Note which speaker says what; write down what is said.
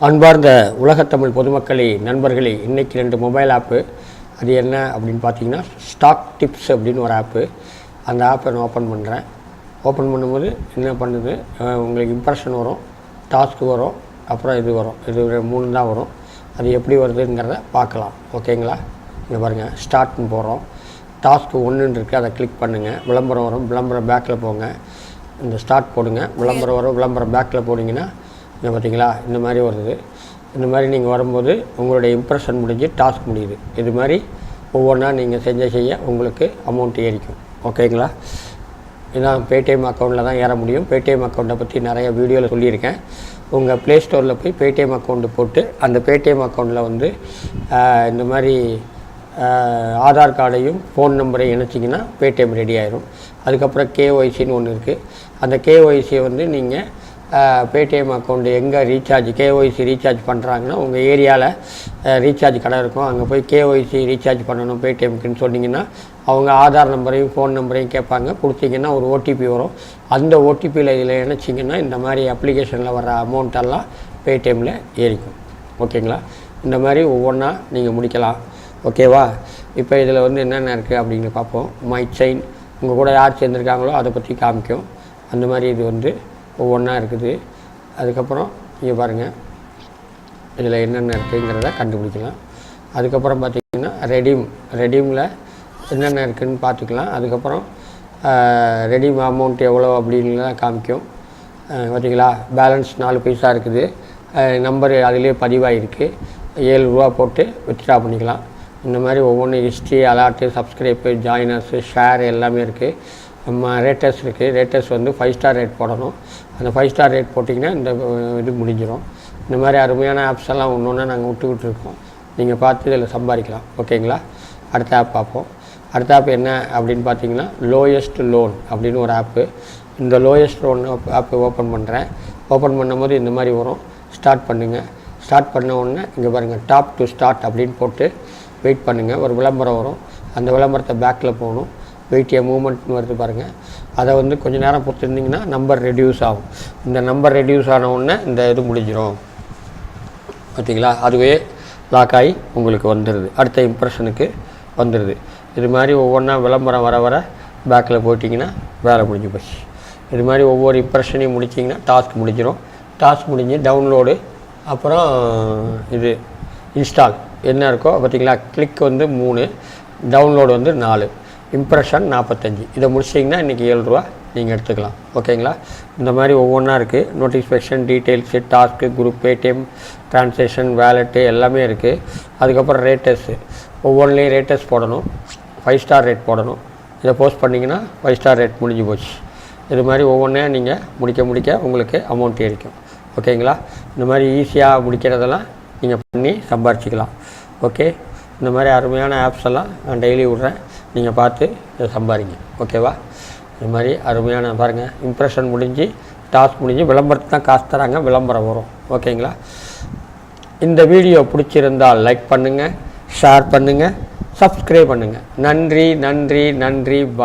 Speaker 1: அன்பார்ந்த உலகத்தமிழ் பொதுமக்களே நண்பர்களே, இன்றைக்கி 2 மொபைல் ஆப்பு. அது என்ன அப்படின்னு பார்த்தீங்கன்னா, ஸ்டாக் டிப்ஸ் அப்படின்னு ஒரு ஆப்பு. அந்த ஆப்பை நான் ஓப்பன் பண்ணுறேன். ஓப்பன் பண்ணும்போது என்ன பண்ணுது, உங்களுக்கு இம்ப்ரெஷன் வரும், டாஸ்க்கு வரும், அப்புறம் இது வரும். இது 3 தான் வரும். அது எப்படி வருதுங்கிறத பார்க்கலாம். ஓகேங்களா? இங்கே பாருங்கள், ஸ்டார்ட்னு போகிறோம். டாஸ்க்கு 1ன்னு இருக்குது, அதை கிளிக் பண்ணுங்கள். விளம்பரம் வரும், விளம்பரம் பேக்கில் போங்க. இந்த ஸ்டார்ட் போடுங்க, விளம்பரம் வரும், விளம்பரம் பேக்கில் போனீங்கன்னா இங்கே பார்த்தீங்களா, இந்த மாதிரி வருது. இந்த மாதிரி நீங்கள் வரும்போது உங்களுடைய இம்ப்ரெஷன் முடிஞ்சு டாஸ்க் முடியுது. இது மாதிரி ஒவ்வொன்றா நீங்கள் செய்ய உங்களுக்கு அமௌண்ட் ஏறிக்கும். ஓகேங்களா? இதான் பேடிஎம் அக்கௌண்ட்டில் தான் ஏற முடியும். பேடிஎம் அக்கௌண்ட்டை பற்றி நிறைய வீடியோவில் சொல்லியிருக்கேன். உங்கள் ப்ளேஸ்டோரில் போய் பேடிஎம் அக்கௌண்ட்டு போட்டு அந்த பேடிஎம் அக்கௌண்ட்டில் வந்து இந்த மாதிரி ஆதார் கார்டையும் ஃபோன் நம்பரையும் இணைச்சிங்கன்னா பேடிஎம் ரெடி ஆயிரும். அதுக்கப்புறம் கேஒய்சின்னு ஒன்று இருக்குது. அந்த கேஒய்சியை வந்து நீங்கள் பேடிஎம் அக்கௌண்ட்டு எங்கே கேஒய்சி ரீசார்ஜ் பண்ணுறாங்கன்னா, உங்கள் ஏரியாவில் ரீசார்ஜ் கடை இருக்கும், அங்கே போய் கேஒய்சி ரீசார்ஜ் பண்ணணும் பேடிஎம்க்குன்னு சொன்னிங்கன்னா, அவங்க ஆதார் நம்பரையும் ஃபோன் நம்பரையும் கேட்பாங்க. கொடுத்தீங்கன்னா ஒரு ஓடிபி வரும். அந்த ஓடிபியில் இதில் இணைச்சிங்கன்னா இந்த மாதிரி அப்ளிகேஷனில் வர அமௌண்ட்டெல்லாம் பேடிஎம்மில் ஏறிக்கும். ஓகேங்களா? இந்த மாதிரி ஒவ்வொன்றா நீங்கள் முடிக்கலாம். ஓகேவா? இப்போ இதில் வந்து என்னென்ன இருக்குது அப்படின்னு பார்ப்போம். மை செயின், உங்கள் கூட யார் சேர்ந்துருக்காங்களோ அதை பற்றி காமிக்கும். அந்த மாதிரி இது வந்து ஒவ்வொன்றா இருக்குது. அதுக்கப்புறம் இங்கே பாருங்கள், இதில் என்னென்ன இருக்குங்கிறத கண்டுபிடிக்கலாம். அதுக்கப்புறம் பார்த்திங்கன்னா ரெடீமில் என்னென்ன இருக்குதுன்னு பார்த்துக்கலாம். அதுக்கப்புறம் ரெடீம் அமௌண்ட் எவ்வளோ அப்படின்லாம் காமிக்கும். பார்த்திங்களா, பேலன்ஸ் 4 பைசா இருக்குது. நம்பரு அதிலே பதிவாகிருக்கு. 7 ரூபா போட்டு வித்ட்ரா பண்ணிக்கலாம். இந்த மாதிரி ஒவ்வொன்றும் ஹிஸ்ட்ரி, அலாட்டு, சப்ஸ்கிரைப்பு, ஜாயினர்ஸு, ஷேர் எல்லாமே இருக்குது. நம்ம ரேட்டர்ஸ் இருக்குது. ரேட்டர்ஸ் வந்து 5 ஸ்டார் ரேட் போடணும். அந்த 5 ஸ்டார் ரேட் போட்டிங்கன்னா இந்த இது முடிஞ்சிடும். இந்த மாதிரி அருமையான ஆப்ஸ் எல்லாம் ஒன்று ஒன்றா நாங்கள் விட்டுக்கிட்டுருக்கோம். நீங்கள் பார்த்து இதில் சம்பாதிக்கலாம். ஓகேங்களா? அடுத்த ஆப் பார்ப்போம். அடுத்த ஆப் என்ன அப்படின்னு பார்த்தீங்கன்னா, லோயஸ்ட் லோன் அப்படின்னு ஒரு ஆப்பு. இந்த லோயஸ்ட் லோன் ஆப்பு ஓப்பன் பண்ணுறேன். ஓப்பன் பண்ணும்போது இந்த மாதிரி வரும். ஸ்டார்ட் பண்ணுங்கள். ஸ்டார்ட் பண்ண உடனே இங்கே பாருங்கள், டாப் டு ஸ்டார்ட் அப்படின்னு போட்டு வெயிட் பண்ணுங்கள். ஒரு விளம்பரம் வரும். அந்த விளம்பரத்தை பேக்கில் போகணும். Paytm மூமெண்ட்னு வருது பாருங்கள். அதை வந்து கொஞ்சம் நேரம் பொறுத்திருந்திங்கன்னா நம்பர் ரெடியூஸ் ஆகும். இந்த நம்பர் ரெடியூஸ் ஆன உடனே இந்த இது முடிஞ்சிடும். பார்த்தீங்களா? அதுவே லாக் ஆகி உங்களுக்கு வந்துடுது. அடுத்த இம்ப்ரெஷனுக்கு வந்துடுது. இது மாதிரி ஒவ்வொன்றா விளம்பரம் வர வர பேக்கில் போட்டிங்கன்னா வேலை முடிஞ்சு போச்சு. இது மாதிரி ஒவ்வொரு இம்ப்ரெஷனையும் முடிச்சிங்கன்னா டாஸ்க் முடிஞ்சிடும். டாஸ்க் முடிஞ்சு டவுன்லோடு, அப்புறம் இது இன்ஸ்டால் என்ன இருக்கோ பார்த்தீங்களா. கிளிக் வந்து 3, டவுன்லோடு வந்து 4, இம்ப்ரெஷன் 45. இதை முடிச்சிட்டிங்கன்னா இன்றைக்கி 7 ரூபா நீங்கள் எடுத்துக்கலாம். ஓகேங்களா? இந்த மாதிரி ஒவ்வொன்றா இருக்குது. Notification, details, task, group, Paytm, transaction, வேலெட்டு எல்லாமே இருக்குது. அதுக்கப்புறம் ரேட்டர்ஸு, ஒவ்வொன்றிலையும் ரேட்டர்ஸ் போடணும். 5 ஸ்டார் ரேட் போடணும். இதை போஸ்ட் பண்ணிங்கன்னா 5 ஸ்டார் ரேட் முடிஞ்சு போச்சு. இது மாதிரி ஒவ்வொன்றா நீங்கள் முடிக்க உங்களுக்கு அமௌண்ட் ஏறிக்கும். ஓகேங்களா? இந்த மாதிரி ஈஸியாக முடிக்கிறதெல்லாம் நீங்கள் பண்ணி சம்பாரிச்சிக்கலாம். ஓகே? இந்த மாதிரி அருமையான ஆப்ஸ் எல்லாம் நான் டெய்லி விட்றேன். நீங்கள் பார்த்து இதை சம்பாதிங்க. ஓகேவா? இது மாதிரி அருமையான பாருங்கள், இம்ப்ரெஷன் முடிஞ்சு டாஸ்க் முடிஞ்சு விளம்பரத்தை தான் காசு தராங்க, விளம்பரம் வரும். ஓகேங்களா? இந்த வீடியோ பிடிச்சிருந்தால் லைக் பண்ணுங்கள், ஷேர் பண்ணுங்கள், சப்ஸ்கிரைப் பண்ணுங்கள். நன்றி. வணக்கம்.